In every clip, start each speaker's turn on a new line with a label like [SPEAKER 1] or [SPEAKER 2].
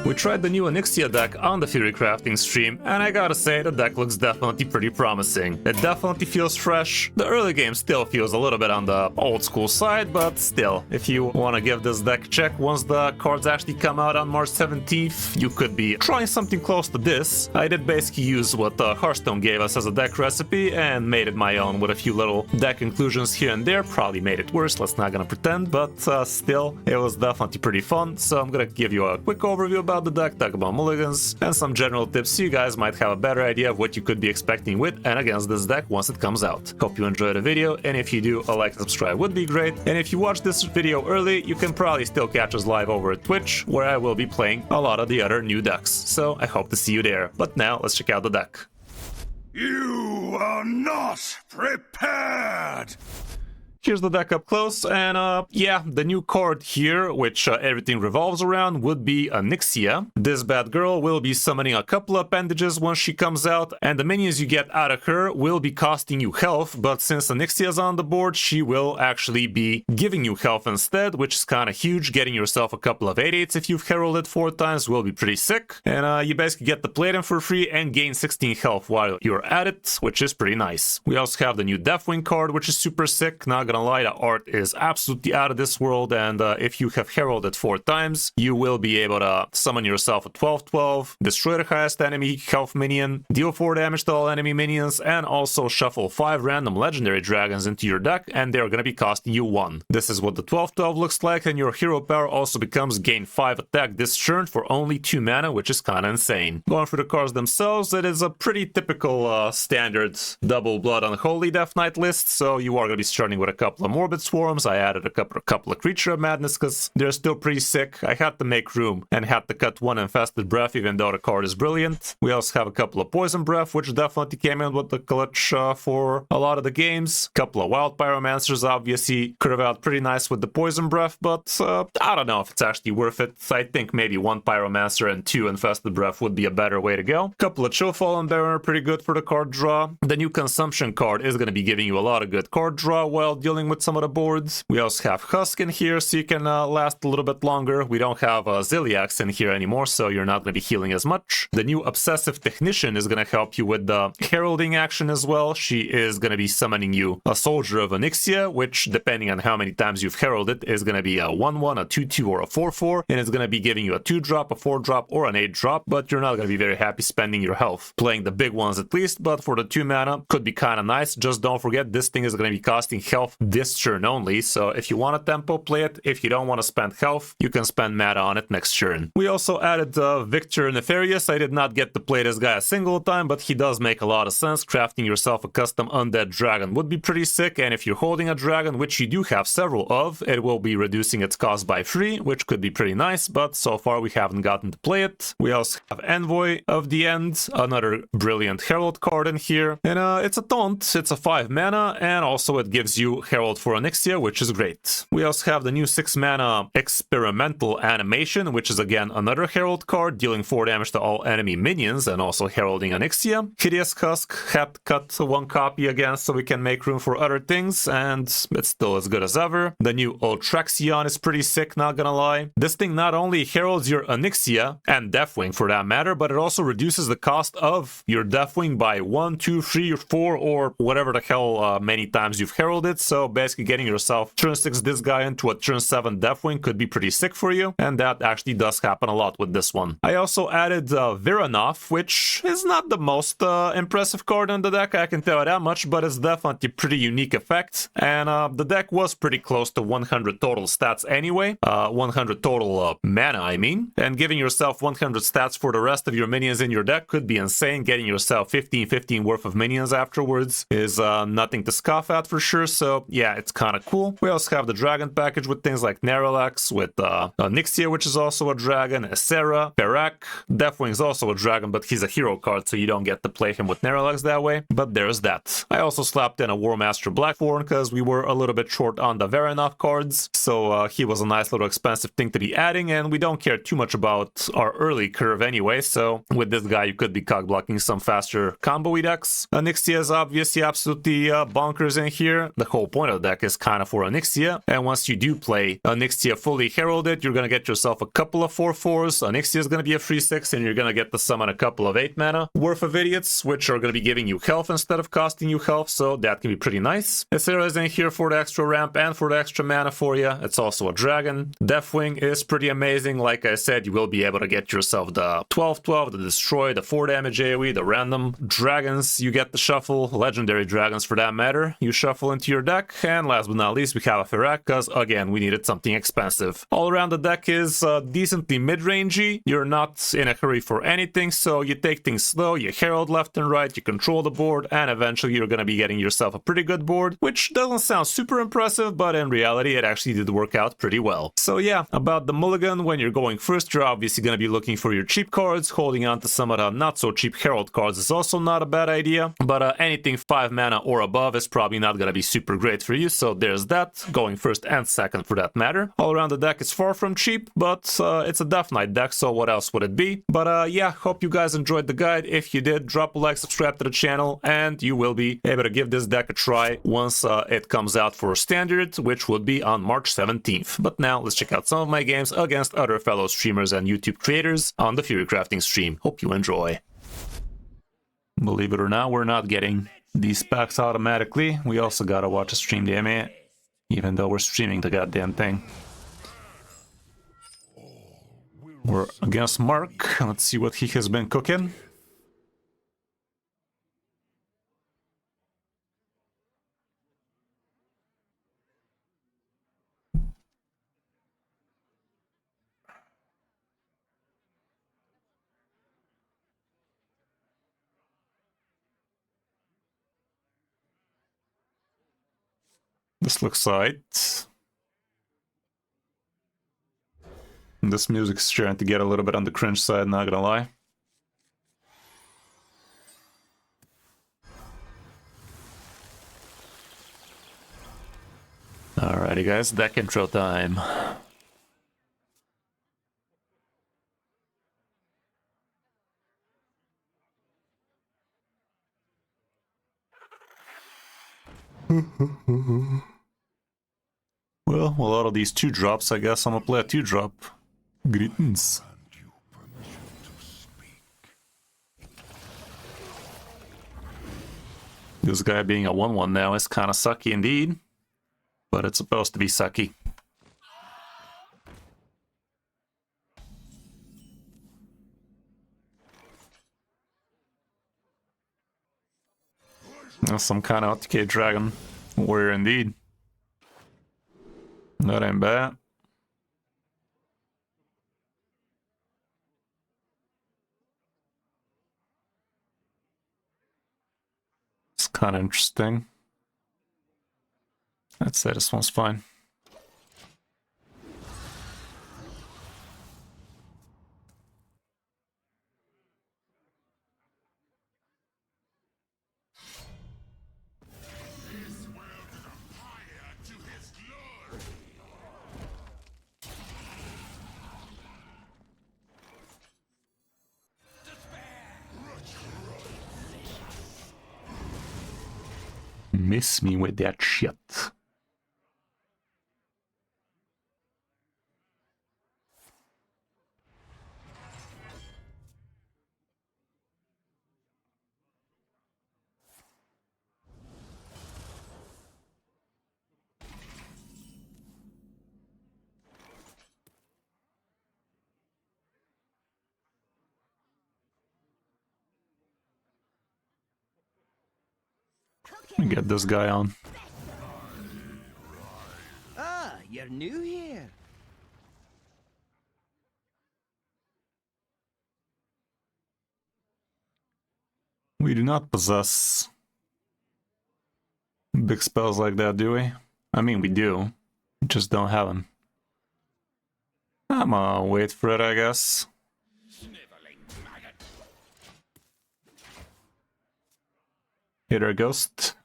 [SPEAKER 1] We tried the new Onyxia deck on the Theorycrafting stream, and I gotta say, the deck looks definitely pretty promising. It definitely feels fresh. The early game still feels a little bit on the old school side, but still, if you want to give this deck a check once the cards actually come out on March 17th, you could be trying something close to this. I did basically use what Hearthstone gave us as a deck recipe and made it my own with a few little deck inclusions here and there. Probably made it worse, let's not gonna pretend, but still, it was definitely pretty fun. So I'm gonna give you a quick overview about the deck, talk about mulligans, and some general tips so you guys might have a better idea of what you could be expecting with and against this deck once it comes out. Hope you enjoyed the video, and if you do, a like and subscribe would be great. And if you watch this video early, you can probably still catch us live over at Twitch, where I will be playing a lot of the other new decks. So I hope to see you there. But now, let's check out the deck.
[SPEAKER 2] You are not prepared!
[SPEAKER 1] Here's the deck up close, and yeah, the new card here, which everything revolves around, would be Onyxia. This bad girl will be summoning a couple appendages once she comes out, and the minions you get out of her will be costing you health, but since Onyxia's on the board, she will actually be giving you health instead, which is kind of huge. Getting yourself a couple of 8/8s if you've heralded 4 times will be pretty sick, and you basically get to play them for free and gain 16 health while you're at it, which is pretty nice. We also have the new Deathwing card, which is super sick. Not gonna lie, the art is absolutely out of this world, and if you have heralded 4 times, you will be able to summon yourself a 12/12, destroy the highest enemy health minion, deal 4 damage to all enemy minions, and also shuffle 5 random legendary dragons into your deck, and they're going to be costing you 1. This is what the 12/12 looks like, and your hero power also becomes gain 5 attack this turn for only 2 mana, which is kind of insane. Going through the cards themselves, it is a pretty typical standard double blood unholy Death Knight list, so you are going to be starting with a couple of Morbid Swarms. I added a couple of Creature of Madness because they're still pretty sick. I had to make room and had to cut 1 Infested Breath, even though the card is brilliant. We also have a couple of Poison Breath, which definitely came in with the clutch for a lot of the games. Couple of Wild Pyromancers, obviously could have out pretty nice with the Poison Breath, but I don't know if it's actually worth it. I think maybe 1 Pyromancer and 2 Infested Breath would be a better way to go. Couple of Chill Fallen Baron are pretty good for the card draw. The new Consumption card is going to be giving you a lot of good card draw while dealing with some of the boards. We also have Husk in here, so you can last a little bit longer. We don't have Ziliax in here anymore, so you're not going to be healing as much. The new Obsessive Technician is going to help you with the heralding action as well. She is going to be summoning you a Soldier of Onyxia, which, depending on how many times you've heralded, is going to be a 1/1, a 2/2, or a 4/4, and it's going to be giving you a 2-drop, a 4-drop, or an 8-drop, but you're not going to be very happy spending your health playing the big ones at least, but for the 2 mana, could be kind of nice. Just don't forget, this thing is going to be costing health this turn only, so if you want a tempo, play it. If you don't want to spend health, you can spend mana on it next turn. We also added Victor Nefarious. I did not get to play this guy a single time, but he does make a lot of sense. Crafting yourself a custom undead dragon would be pretty sick, and if you're holding a dragon, which you do have several of, it will be reducing its cost by 3, which could be pretty nice, but so far we haven't gotten to play it. We also have Envoy of the End, another brilliant Herald card in here, and it's a taunt. It's a 5 mana, and also it gives you Herald for Onyxia, which is great. We also have the new 6 mana Experimental Animation, which is again another Herald card, dealing 4 damage to all enemy minions and also heralding Onyxia. Hideous Husk had to cut 1 copy again so we can make room for other things, and it's still as good as ever. The new Ultraxion is pretty sick, not gonna lie. This thing not only heralds your Onyxia, and Deathwing for that matter, but it also reduces the cost of your Deathwing by 1, 2, 3, or 4, or whatever the hell many times you've heralded, so basically getting yourself turn 6 this guy into a turn 7 Deathwing could be pretty sick for you, and that actually does happen a lot with this one. I also added Viranov, which is not the most impressive card in the deck, I can tell you that much, but it's definitely a pretty unique effect, and the deck was pretty close to 100 total stats anyway, 100 total mana I mean, and giving yourself 100 stats for the rest of your minions in your deck could be insane. Getting yourself 15 worth of minions afterwards is nothing to scoff at for sure, so yeah, it's kind of cool. We also have the dragon package with things like Naralax, with Onyxia, which is also a dragon, Essera, Perak. Deathwing is also a dragon, but he's a hero card, so you don't get to play him with Naralax that way, but there's that. I also slapped in a Warmaster Blackthorn because we were a little bit short on the Varanov cards, so he was a nice little expensive thing to be adding, and we don't care too much about our early curve anyway, so with this guy you could be cog blocking some faster combo decks. Onyxia is obviously absolutely bonkers in here. The whole point of the deck is kind of for Onyxia, and once you do play Onyxia fully heralded, you're gonna get yourself a couple of 4/4s. Onyxia is gonna be a free 6, and you're gonna get to summon a couple of 8 mana worth of idiots, which are gonna be giving you health instead of costing you health, so that can be pretty nice. Ysera is in here for the extra ramp and for the extra mana for you. It's also a dragon. Deathwing is pretty amazing. Like I said, you will be able to get yourself the 12/12, the destroy, the 4 damage AoE, the random dragons you get to shuffle, legendary dragons for that matter, you shuffle into your deck, and last but not least we have a Ferak, because again we needed something expensive. All around the deck is decently mid-rangey. You're not in a hurry for anything, so you take things slow, you herald left and right, you control the board, and eventually you're gonna be getting yourself a pretty good board, which doesn't sound super impressive, but in reality it actually did work out pretty well. So yeah, about the mulligan, when you're going first, you're obviously gonna be looking for your cheap cards. Holding on to some of the not so cheap herald cards is also not a bad idea, but anything 5 mana or above is probably not gonna be super great for you, so there's that, going first and second for that matter. All around the deck is far from cheap, but it's a Death Knight deck, so what else would it be? But yeah, hope you guys enjoyed the guide. If you did, drop a like, subscribe to the channel, and you will be able to give this deck a try once it comes out for standard, which would be on March 17th. But now let's check out some of my games against other fellow streamers and YouTube creators on the Theorycrafting stream. Hope you enjoy. Believe it or not, we're not getting these packs automatically. We also gotta watch a stream DMA, even though we're streaming the goddamn thing. We're against Mark. Let's see what he has been cooking. This looks right. This music's trying to get a little bit on the cringe side, not gonna lie. Alrighty guys, deck intro time. Well, a lot of these 2-drops, I guess I'm gonna play a 2-drop. Greetings. This guy being a 1/1 now is kind of sucky indeed, but it's supposed to be sucky. Some kind of OTK dragon warrior indeed. That ain't bad. It's kind of interesting. I'd say this one's fine. Miss me with that shit. Get this guy on.
[SPEAKER 3] Ah, you're new here.
[SPEAKER 1] We do not possess big spells like that, do we? I mean, we do. We just don't have them. I'm gonna wait for it, I guess. Hit our ghost.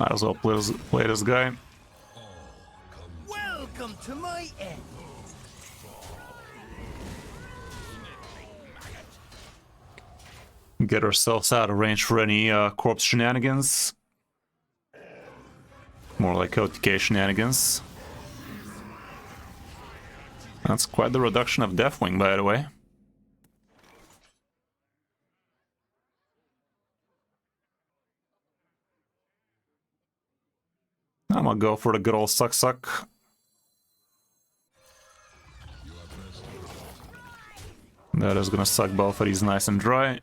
[SPEAKER 1] Might as well play this guy.
[SPEAKER 3] Welcome to my end.
[SPEAKER 1] Get ourselves out of range for any corpse shenanigans. More like OTK shenanigans. That's quite the reduction of Deathwing, by the way. I'm gonna go for the good old suck. That is gonna suck both of these nice and dry.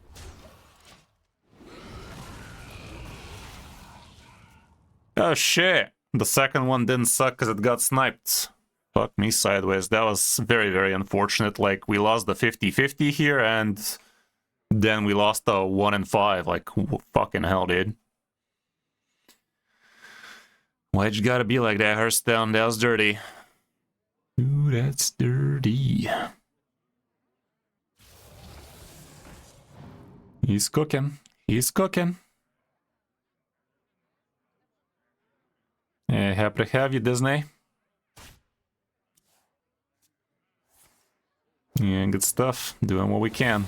[SPEAKER 1] Oh shit! The second one didn't suck because it got sniped. Fuck me sideways. That was very, very unfortunate. Like, we lost the 50-50 here, and then we lost the 1-5. Like, fucking hell, dude. Why'd you gotta be like that, Hearthstone? That was dirty. Ooh, that's dirty. He's cooking. He's cooking. Hey, happy to have you, Disney. Yeah, good stuff. Doing what we can.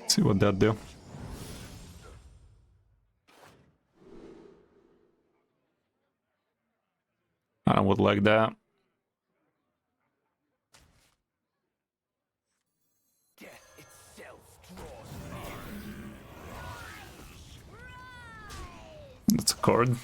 [SPEAKER 1] See what that do. I would like that.
[SPEAKER 3] Death itself draws
[SPEAKER 1] That's a card.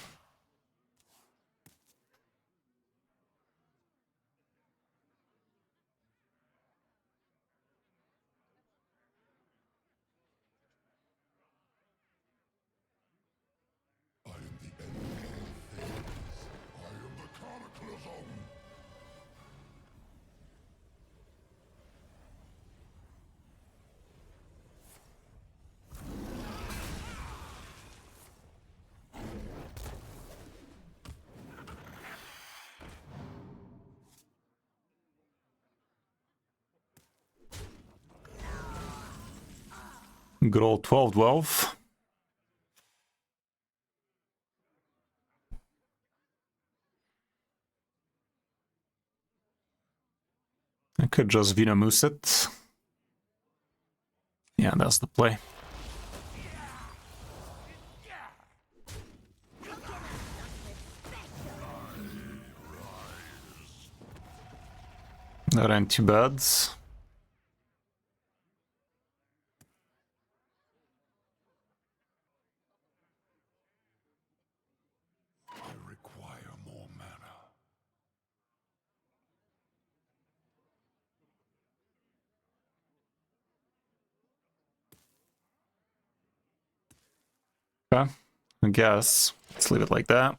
[SPEAKER 1] Good old 12-12. I could just Venomous it. Yeah, that's the play. That ain't too bad. Okay, I guess. Let's leave it like that.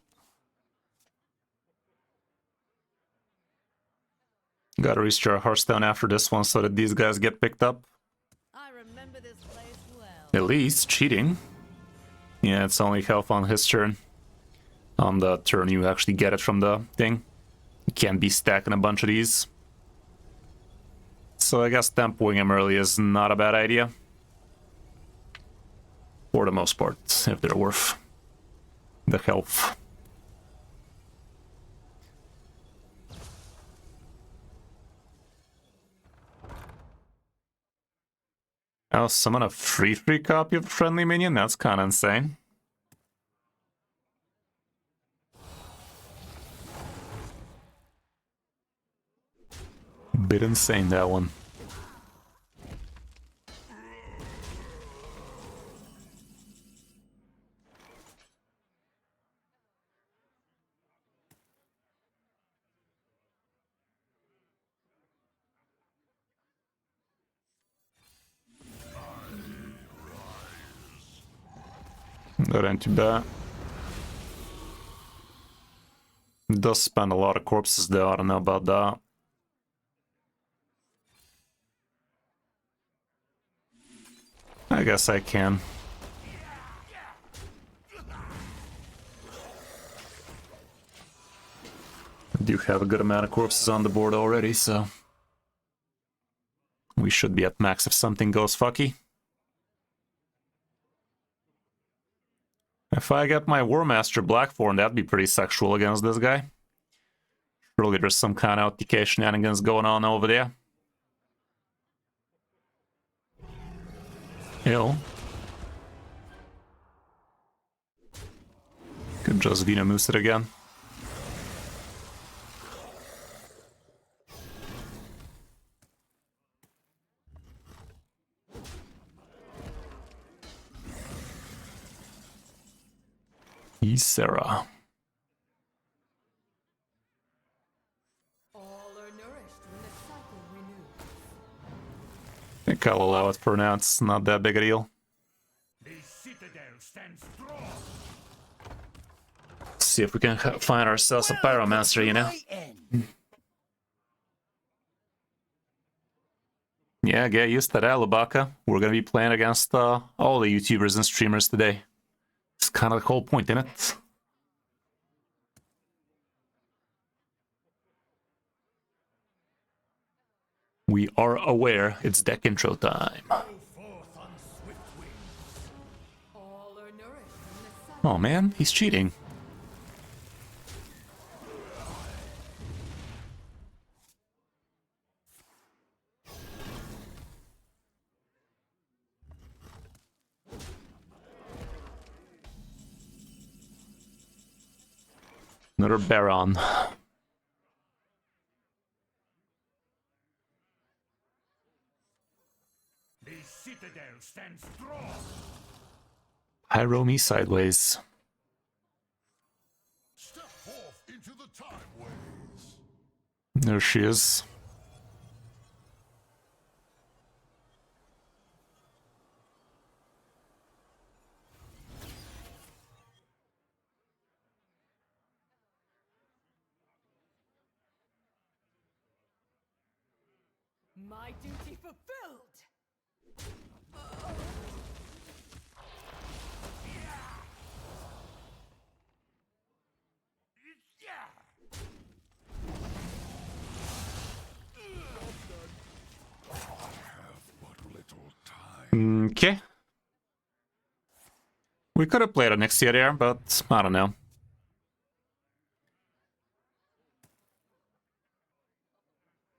[SPEAKER 1] Gotta restore Hearthstone after this one so that these guys get picked up.
[SPEAKER 4] I remember this place well.
[SPEAKER 1] At least cheating. Yeah, it's only health on his turn. On the turn you actually get it from the thing. You can't be stacking a bunch of these. So I guess tempoing him early is not a bad idea. For the most part, if they're worth the health. Oh, summon a free copy of friendly minion? That's kind of insane. Bit insane, that one. That ain't too bad. It does spend a lot of corpses though, I don't know about that. I guess I can. Do have a good amount of corpses on the board already, so we should be at max if something goes fucky. If I get my War Master Blackthorn, that'd be pretty sexual against this guy. Surely there's some kind of DK shenanigans going on over there. Ew. Could just Venomous it again. Sarah.
[SPEAKER 4] All are nourished when the cycle renews.
[SPEAKER 1] I think I'll allow it for now, it's not that big a deal.
[SPEAKER 2] The citadel stands strong.
[SPEAKER 1] See if we can find ourselves a Pyromancer, you know? Yeah, get used to that, Lubaka. We're gonna be playing against all the YouTubers and streamers today. It's kind of the whole point, isn't it? We are aware it's deck intro time.
[SPEAKER 4] All are nourished when the cycle.
[SPEAKER 1] Oh man, he's cheating. Another Baron.
[SPEAKER 2] The citadel stands strong.
[SPEAKER 1] Pyro me sideways.
[SPEAKER 2] Step forth into the time ways.
[SPEAKER 1] There she is.
[SPEAKER 4] My duty fulfilled.
[SPEAKER 1] Okay. We could have played Onyxia there, but I don't know.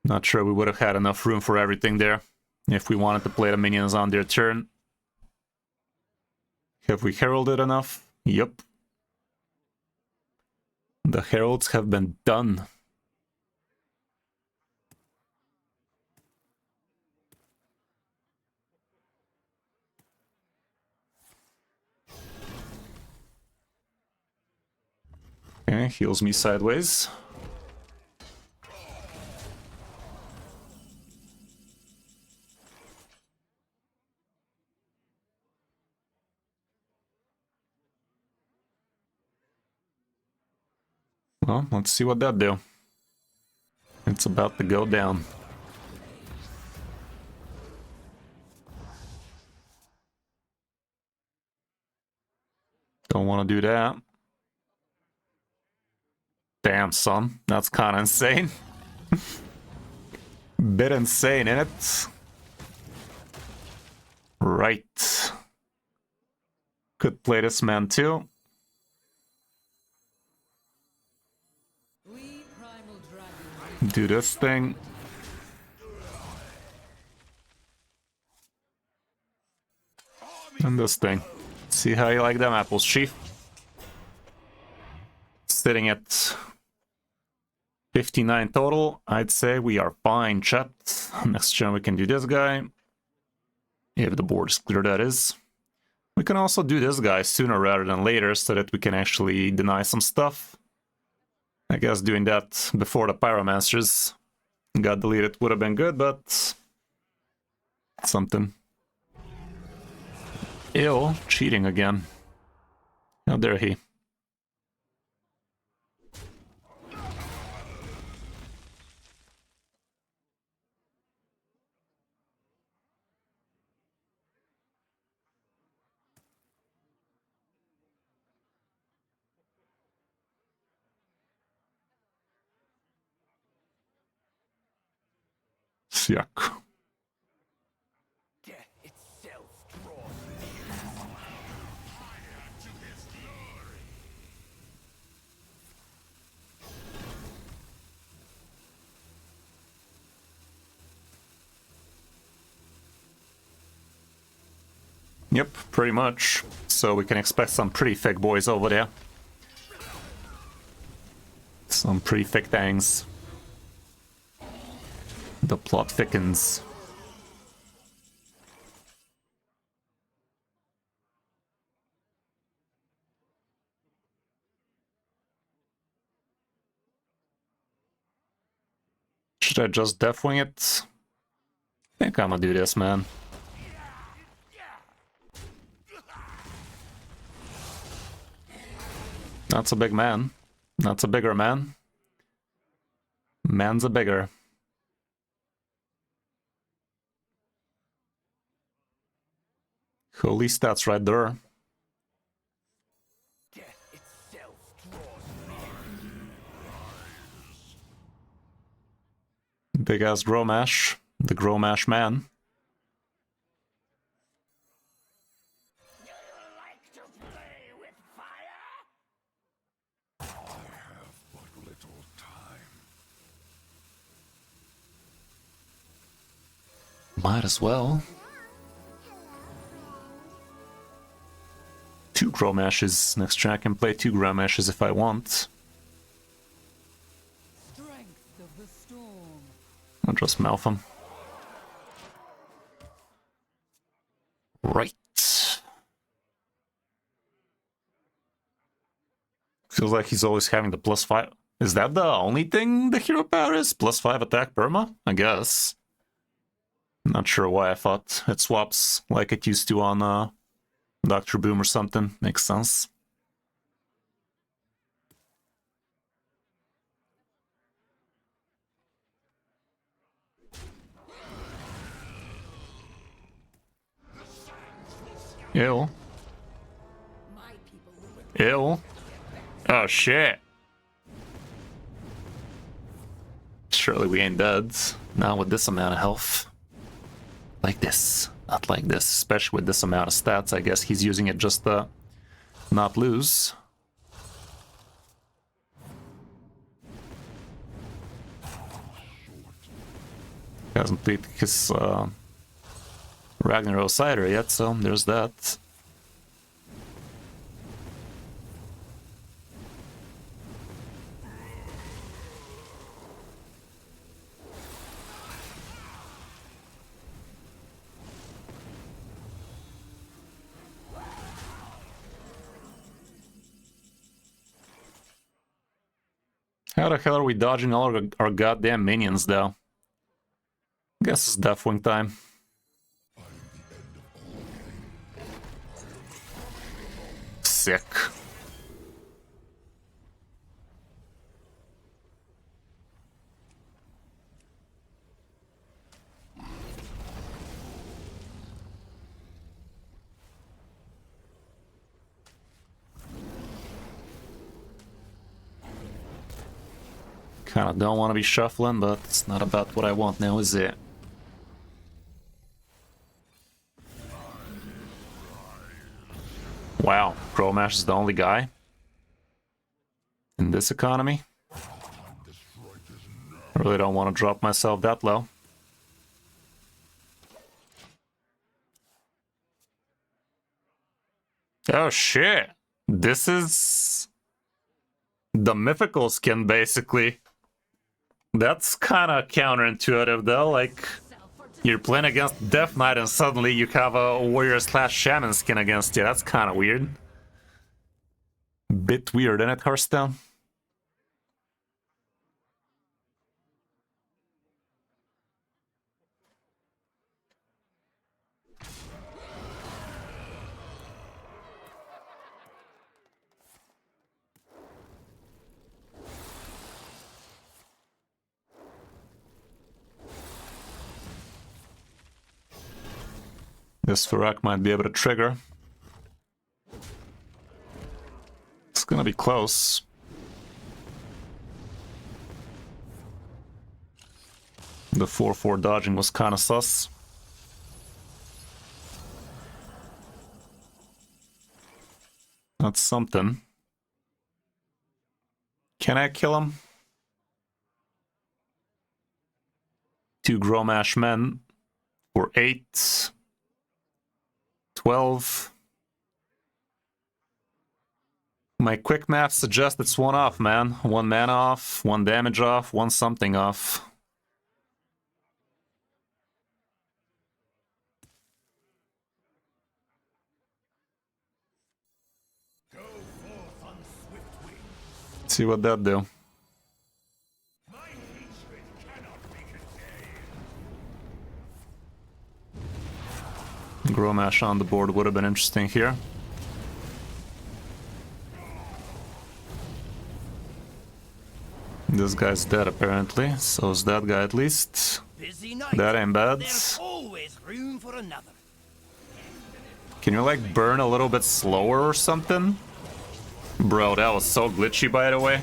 [SPEAKER 1] Not sure we would have had enough room for everything there if we wanted to play the minions on their turn. Have we heralded enough? Yep. The heralds have been done. Okay, heals me sideways. Well, let's see what that do. It's about to go down. Don't want to do that. Damn, son. That's kind of insane. Bit insane, ain't it? Right. Could play this man too.
[SPEAKER 4] We primal dragon.
[SPEAKER 1] Do this thing. And this thing. See how you like them apples, Chief. Sitting at 59 total. I'd say we are fine, chat. Next turn we can do this guy. If the board is clear, that is. We can also do this guy sooner rather than later so that we can actually deny some stuff. I guess doing that before the Pyromancers got deleted would have been good, but something. Ew, cheating again. How dare he? Yuck.
[SPEAKER 3] Death itself draws.
[SPEAKER 1] Yep, pretty much. So we can expect some pretty thick boys over there. Some pretty thick things. The plot thickens. Should I just Deathwing it? I think I'm gonna do this, man. That's a big man. That's a bigger man. Man's a bigger. Holy stats right there.
[SPEAKER 3] Death itself draws.
[SPEAKER 1] Big ass Gromash. The Gromash man.
[SPEAKER 3] You like to play with fire?
[SPEAKER 2] But little time.
[SPEAKER 1] Might as well. 2 Gromashes. Next turn I can play 2 Gromashes if I want.
[SPEAKER 4] Strength of the storm.
[SPEAKER 1] I'll just mouth him. Right. Feels like he's always having the +5. Is that the only thing the hero power is? +5 attack perma? I guess. Not sure why I thought it swaps like it used to on Dr. Boom or something. Makes sense. Ew.
[SPEAKER 4] My people will
[SPEAKER 1] Ew. Oh shit. Surely we ain't dead. Not with this amount of health. Like this. Not like this. Especially with this amount of stats. I guess he's using it just to not lose. Hasn't played his Ragnar Cider yet, so there's that. How the hell are we dodging all our goddamn minions, though? Guess it's Deathwing time. Sick. Kinda don't want to be shuffling, but it's not about what I want now, is it? Wow, Gromash is the only guy in this economy. I really don't want to drop myself that low. Oh shit! This is the mythical skin, basically. That's kind of counterintuitive, though. Like, you're playing against Death Knight and suddenly you have a warrior/shaman skin against you. That's kind of weird. Bit weird, isn't it, Hearthstone? This Farak might be able to trigger. It's gonna be close. The 4-4 dodging was kinda sus. That's something. Can I kill him? 2 Gromash men for 8. 12. My quick math suggests it's 1 off, man. 1 mana off, 1 damage off, 1 something off.
[SPEAKER 3] Go forth on swift wings.
[SPEAKER 1] See what that do.
[SPEAKER 3] My hatred cannot be contained.
[SPEAKER 1] Gromash on the board would have been interesting here. This guy's dead apparently, so is that guy at least.
[SPEAKER 3] Busy night.
[SPEAKER 1] That ain't bad.
[SPEAKER 3] There's always room for another.
[SPEAKER 1] Can you like burn a little bit slower or something? Bro, that was so glitchy by the way.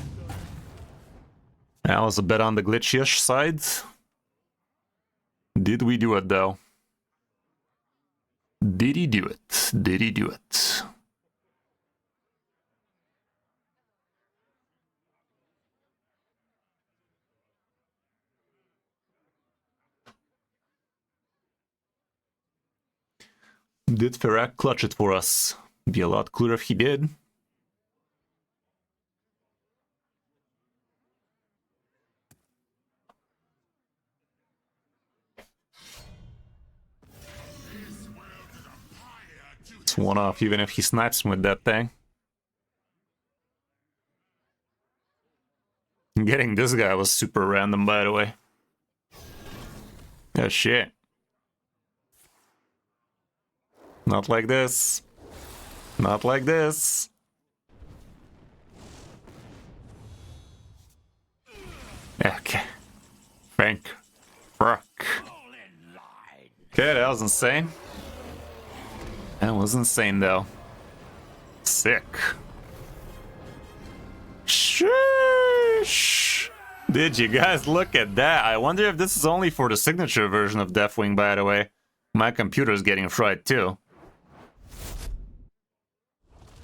[SPEAKER 1] That was a bit on the glitchy-ish side. Did we do it though? Did he do it? Did he do it? Did Ferak clutch it for us? Be a lot cooler if he did. It's 1 off even if he snipes me with that thing. Getting this guy was super random by the way. Oh shit. Not like this. Not like this. Okay. Frank. Fuck.
[SPEAKER 3] All in line.
[SPEAKER 1] Okay, that was insane. That was insane though. Sick. Sheesh. Did you guys look at that? I wonder if this is only for the signature version of Deathwing, by the way. My computer's getting fried too.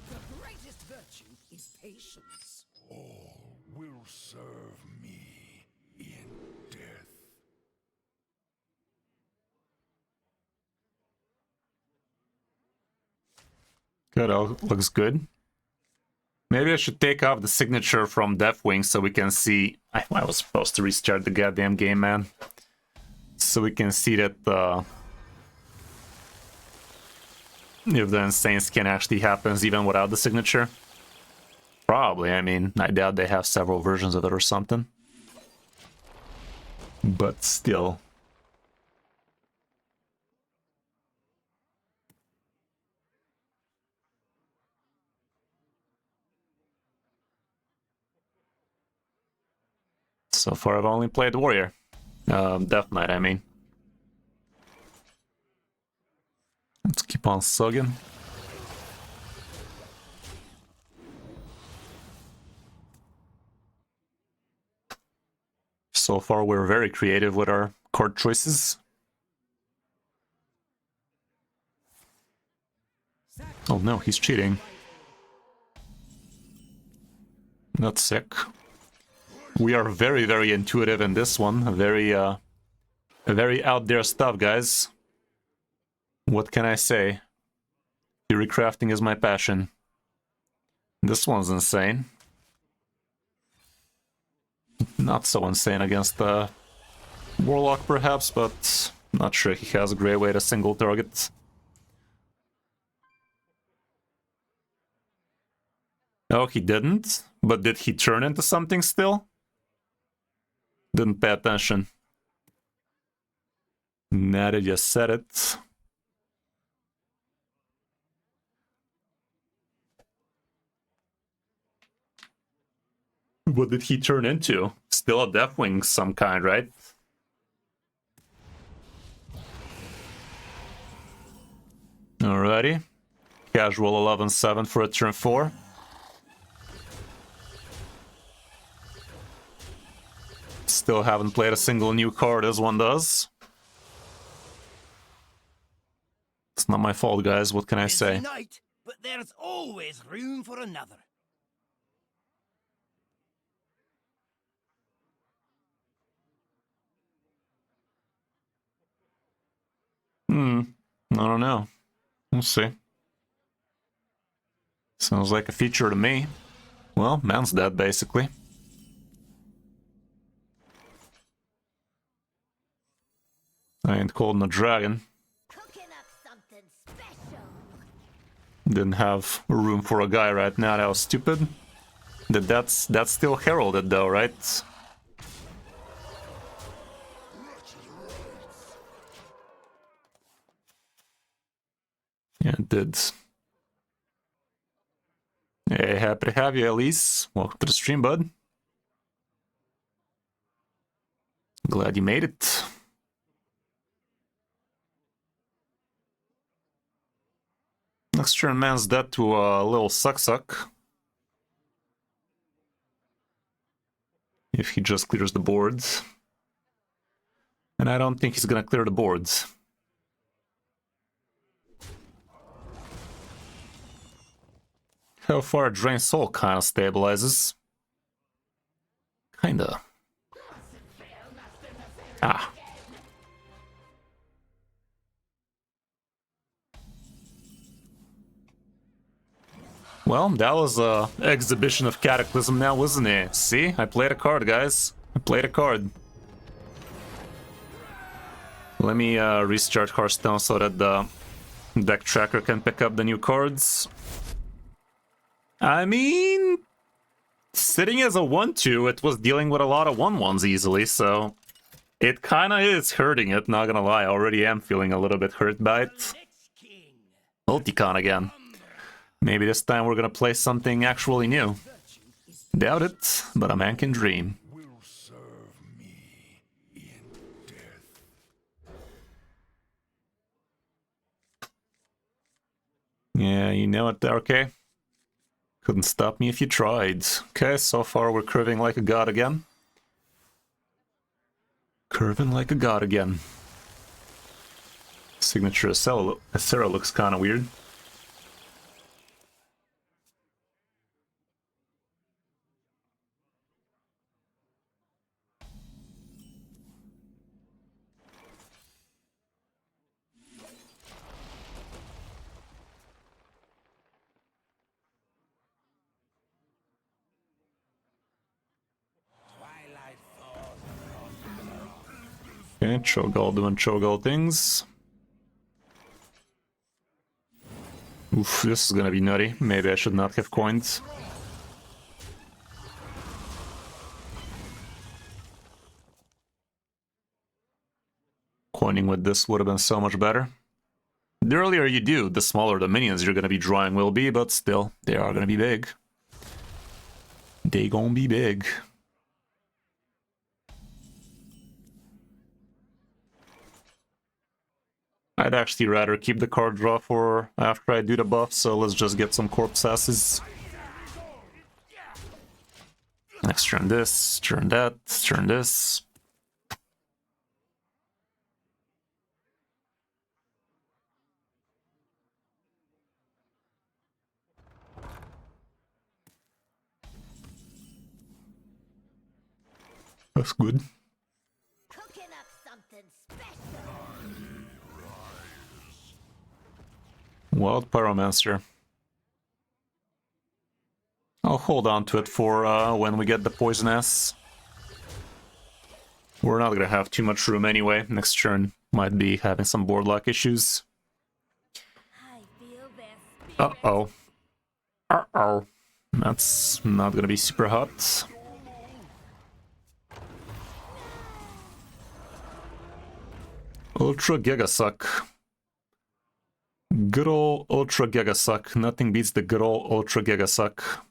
[SPEAKER 4] The greatest virtue is patience.
[SPEAKER 2] All will serve me in death.
[SPEAKER 1] Good, looks good. Maybe I should take off the signature from Deathwing so we can see... I was supposed to restart the goddamn game, man. So we can see that if the insane skin actually happens even without the signature. Probably, I mean, I doubt they have several versions of it or something. But still. So far I've only played Warrior. Death Knight, I mean. Let's keep on slugging. So far we're very creative with our card choices. Oh no, he's cheating. That's sick. We are very, very intuitive in this one. Very out there stuff, guys. What can I say? Theorycrafting is my passion. This one's insane. Not so insane against the Warlock, perhaps, but not sure he has a great way to single target. Oh, he didn't? But did he turn into something still? Didn't pay attention. Now that you said it. What did he turn into? Still a Deathwing some kind, right? Alrighty. Casual 11-7 for a turn 4. still haven't played a single new card as one does. It's not my fault, guys. What can I say?
[SPEAKER 3] Busy night, but there's always room for another.
[SPEAKER 1] I don't know. We'll see. Sounds like a feature to me. Well, man's dead, basically. I ain't calling a dragon.
[SPEAKER 5] Cooking up something special.
[SPEAKER 1] Didn't have room for a guy right now. That was stupid. That's still heralded though, right? Yeah, it did. Hey, happy to have you, Elise. Welcome to the stream, bud. Glad you made it. Next turn, man's dead to a little suck. If he just clears the boards. And I don't think he's gonna clear the boards. How far Drain Soul kinda stabilizes. Kinda. Ah. Well, that was a exhibition of Cataclysm now, wasn't it? See? I played a card, guys. I played a card. Let me restart Hearthstone so that the deck tracker can pick up the new cards. I mean, sitting as a 1-2, it was dealing with a lot of 1-1s easily, so it kind of is hurting it, not gonna lie. I already am feeling a little bit hurt by it.
[SPEAKER 3] Next king.
[SPEAKER 1] Multicon again. Maybe this time we're gonna play something actually new. Doubt it, but a man can dream.
[SPEAKER 2] Will serve me in death.
[SPEAKER 1] Yeah, you know it, okay? Couldn't stop me if you tried. Okay, so far we're curving like a god again. Curving like a god again. Signature Acera looks kind of weird. Okay, Cho'Gall doing Cho'Gall things. Oof, this is gonna be nutty. Maybe I should not have coined. Coining with this would have been so much better. The earlier you do, the smaller the minions you're gonna be drawing will be, but still, they are gonna be big. They gonna be big. I'd actually rather keep the card draw for after I do the buff, so let's just get some corpse asses. Next turn this, turn that, turn this. That's good.
[SPEAKER 5] Cooking up something special.
[SPEAKER 1] Wild Pyromancer. I'll hold on to it for when we get the Poisonous. We're not gonna have too much room anyway. Next turn might be having some board lock issues.
[SPEAKER 5] I feel their spirit.
[SPEAKER 1] Uh-oh. Uh-oh. That's not gonna be super hot. Ultra Giga Suck. Good ol' Ultra Giga Suck. Nothing beats the good ol' Ultra Giga Suck.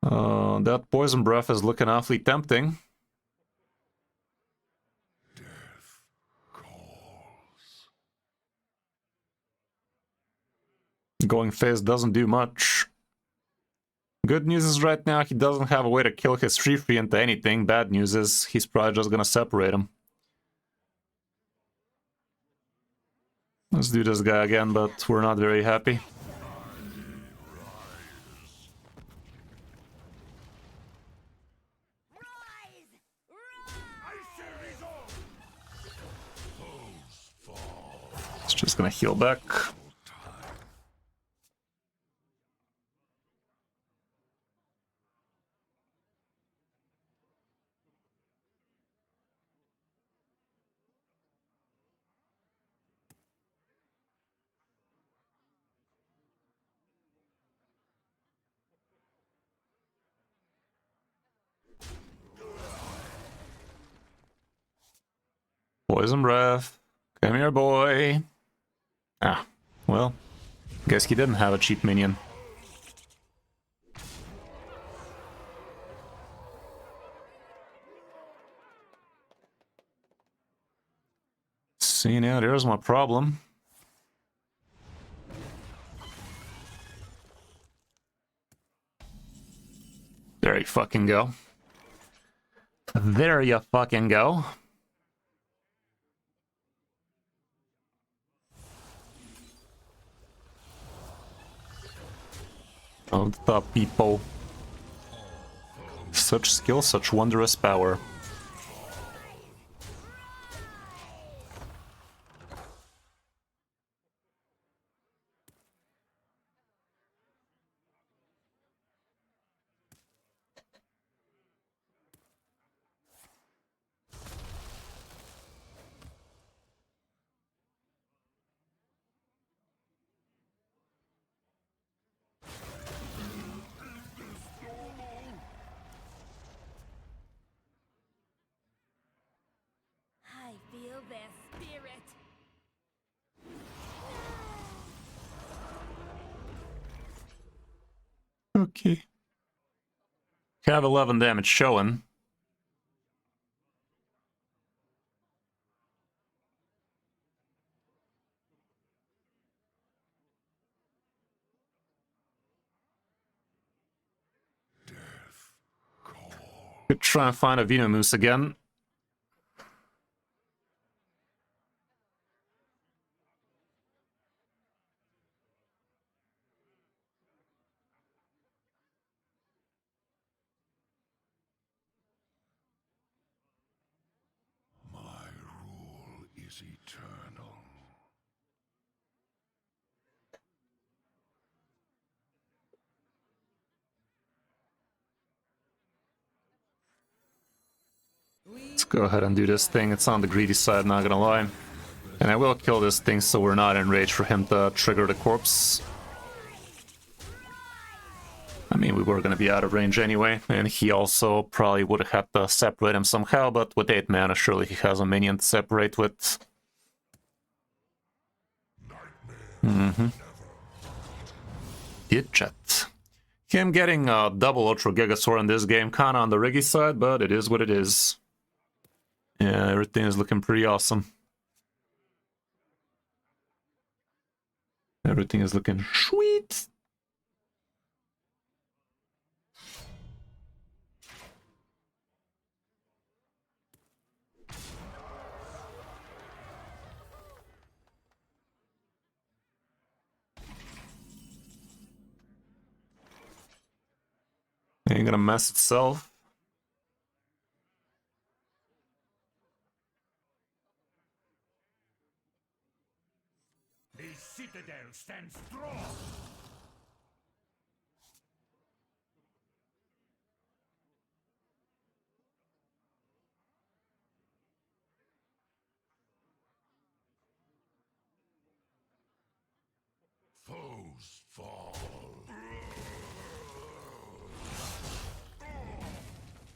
[SPEAKER 1] That Poison Breath is looking awfully tempting.
[SPEAKER 2] Death calls.
[SPEAKER 1] Going phase doesn't do much. Good news is right now he doesn't have a way to kill his 3-3 into anything. Bad news is he's probably just gonna separate him. Let's do this guy again, but we're not very happy. It's just gonna heal back. Poison breath. Come here, boy. Ah, well, guess he didn't have a cheap minion. See, now there's my problem. There you fucking go. There you fucking go. Oh, the people. Such skill, such wondrous power.
[SPEAKER 5] I feel their spirit.
[SPEAKER 1] Okay. Have 11 damage showing. Could try and find a Venomous again.
[SPEAKER 2] My rule is eternal.
[SPEAKER 1] Let's go ahead and do this thing. It's on the greedy side, not gonna lie. And I will kill this thing so we're not in rage for him to trigger the corpse. I mean, we were gonna be out of range anyway, and he also probably would have had to separate him somehow, but with 8 mana, surely he has a minion to separate with. Did chat. Him getting a double Ultra Gigasaur in this game, kinda on the riggy side, but it is what it is. Yeah, everything is looking pretty awesome. Everything is looking sweet. Ain't gonna mess itself.
[SPEAKER 2] The citadel stands strong. Foes fall.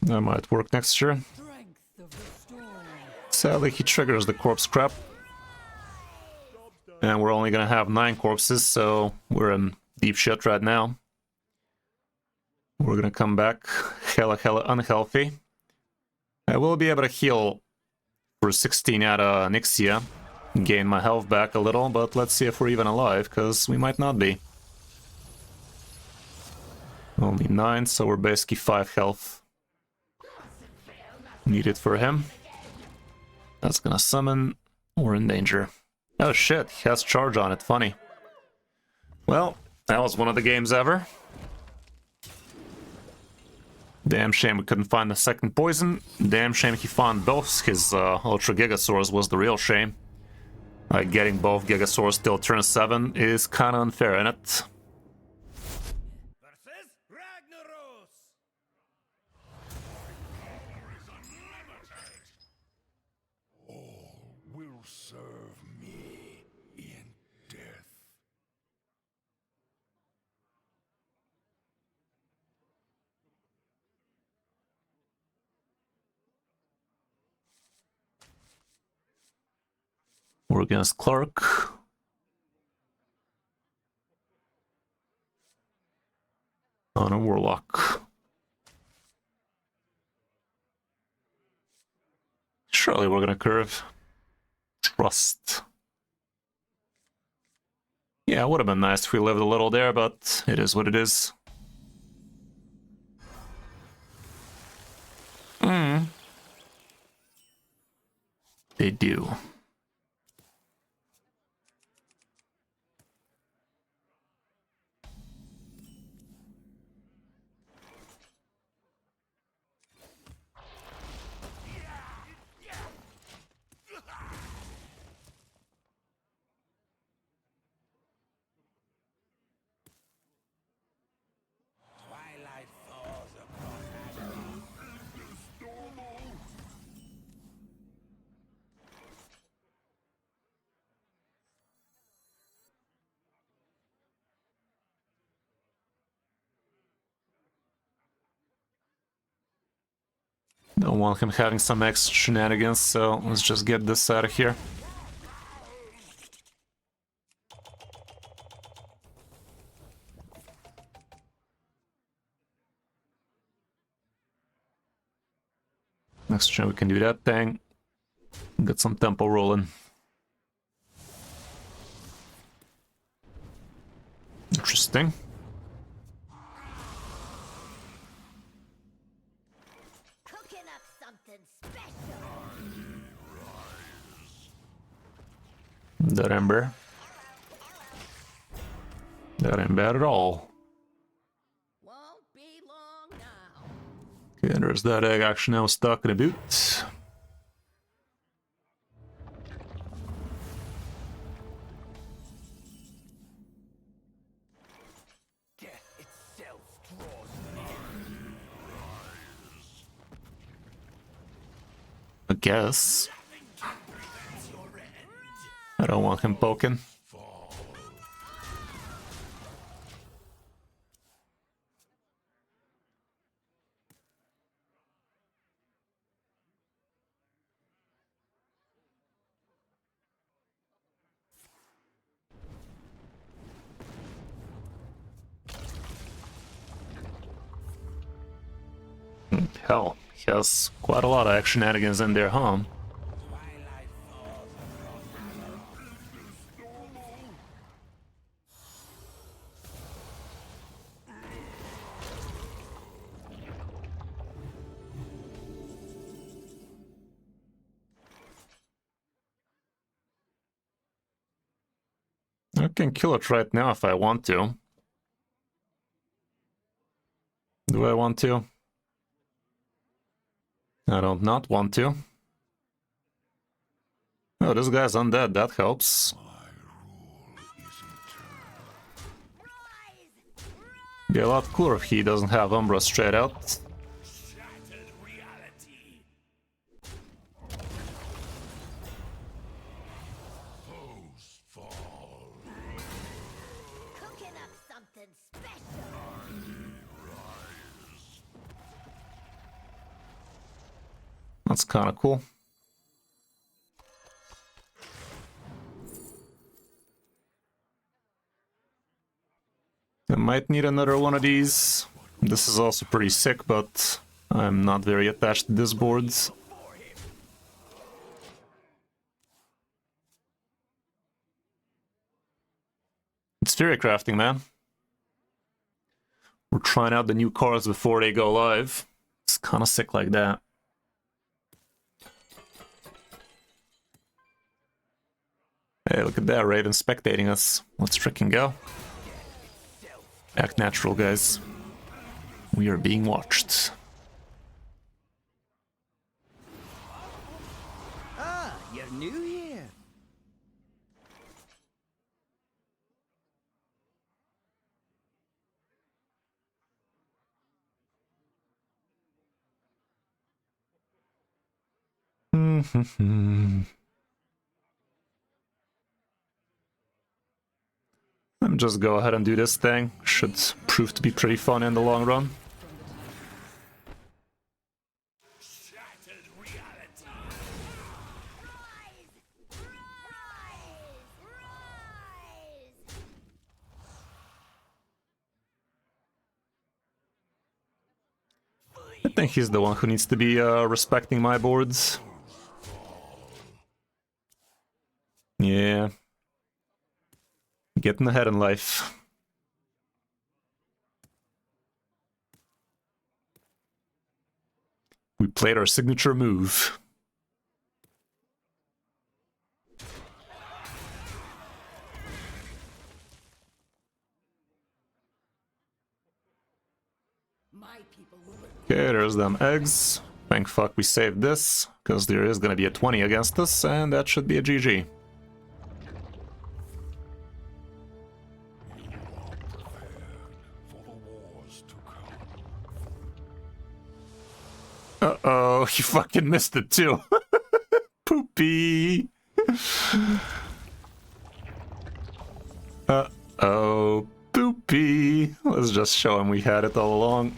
[SPEAKER 1] That might work next turn.
[SPEAKER 4] Strength of the storm.
[SPEAKER 1] Sadly, he triggers the corpse crap. And we're only gonna have 9 corpses, so we're in deep shit right now. We're gonna come back hella unhealthy. I will be able to heal for 16 out of Onyxia, gain my health back a little, but let's see if we're even alive, because we might not be. Only 9, so we're basically 5 health. Needed for him. That's gonna summon. We're in danger. Oh shit, he has charge on it, funny. Well, that was one of the games ever. Damn shame we couldn't find the second poison. Damn shame he found both. His Ultra Gigasaurs was the real shame. Like, getting both Gigasaurs till turn 7 is kinda unfair, innit?
[SPEAKER 3] Versus Ragnaros!
[SPEAKER 2] All will serve me in death.
[SPEAKER 1] We're against Clark. On a Warlock. Surely we're gonna curve. Trust. Yeah, it would have been nice if we lived a little there, but it is what it is. They do.
[SPEAKER 3] Twilight falls upon
[SPEAKER 1] Don't want him having some extra shenanigans, so let's just get this out of here. Next turn we can do that thing. Get some tempo rolling. Interesting.
[SPEAKER 5] Cooking up something special.
[SPEAKER 1] That Ember. That ain't bad at all.
[SPEAKER 4] Won't be long now.
[SPEAKER 1] Okay, there's that egg action now stuck in a boot.
[SPEAKER 3] death itself draws near.
[SPEAKER 1] I guess.
[SPEAKER 3] That's your end.
[SPEAKER 1] I don't want him poking. Hell, he has quite a lot of shenanigans in there, huh?
[SPEAKER 3] Twilight falls
[SPEAKER 1] I can kill it right now if I want to. Do I want to? I don't not want to. Oh, this guy's undead, that helps.
[SPEAKER 2] My rule is eternal.
[SPEAKER 5] Rise!
[SPEAKER 1] Be a lot cooler if he doesn't have Umbra straight out.
[SPEAKER 3] shattered reality.
[SPEAKER 2] Foes fall.
[SPEAKER 5] Cooking up something special.
[SPEAKER 1] That's kind of cool. I might need another one of these. This is also pretty sick, but I'm not very attached to this board. It's Theorycrafting, man. We're trying out the new cards before they go live. It's kind of sick like that. Hey, look at that, Raven spectating us. Let's freaking go. Act natural, guys. We are being watched.
[SPEAKER 6] Ah, you're new here.
[SPEAKER 1] Let me just go ahead and do this thing. Should prove to be pretty fun in the long run.
[SPEAKER 3] Shattered reality.
[SPEAKER 5] Rise! Rise!
[SPEAKER 1] I think he's the one who needs to be respecting my boards. Yeah. Getting ahead in life. We played our signature move.
[SPEAKER 4] My people will.
[SPEAKER 1] Okay, there's them eggs. Thank fuck we saved this, because there is gonna be a 20 against us, and that should be a GG.
[SPEAKER 2] For the wars to come.
[SPEAKER 1] Uh-oh, he fucking missed it too. Poopy. Uh-oh, poopy. Let's just show him we had it all along.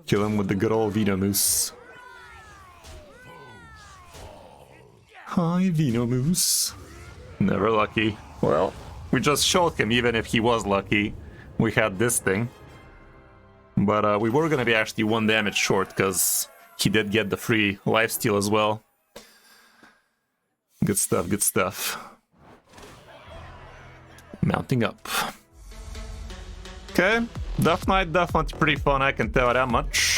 [SPEAKER 1] Kill him with the good old Venomoose. Hi, Venomoose. Never lucky. Well, we just showed him even if he was lucky. We had this thing. But we were gonna be actually 1 damage short, because he did get the free lifesteal as well. Good stuff, good stuff. Mounting up. Okay, Death Knight definitely pretty fun, I can tell that much.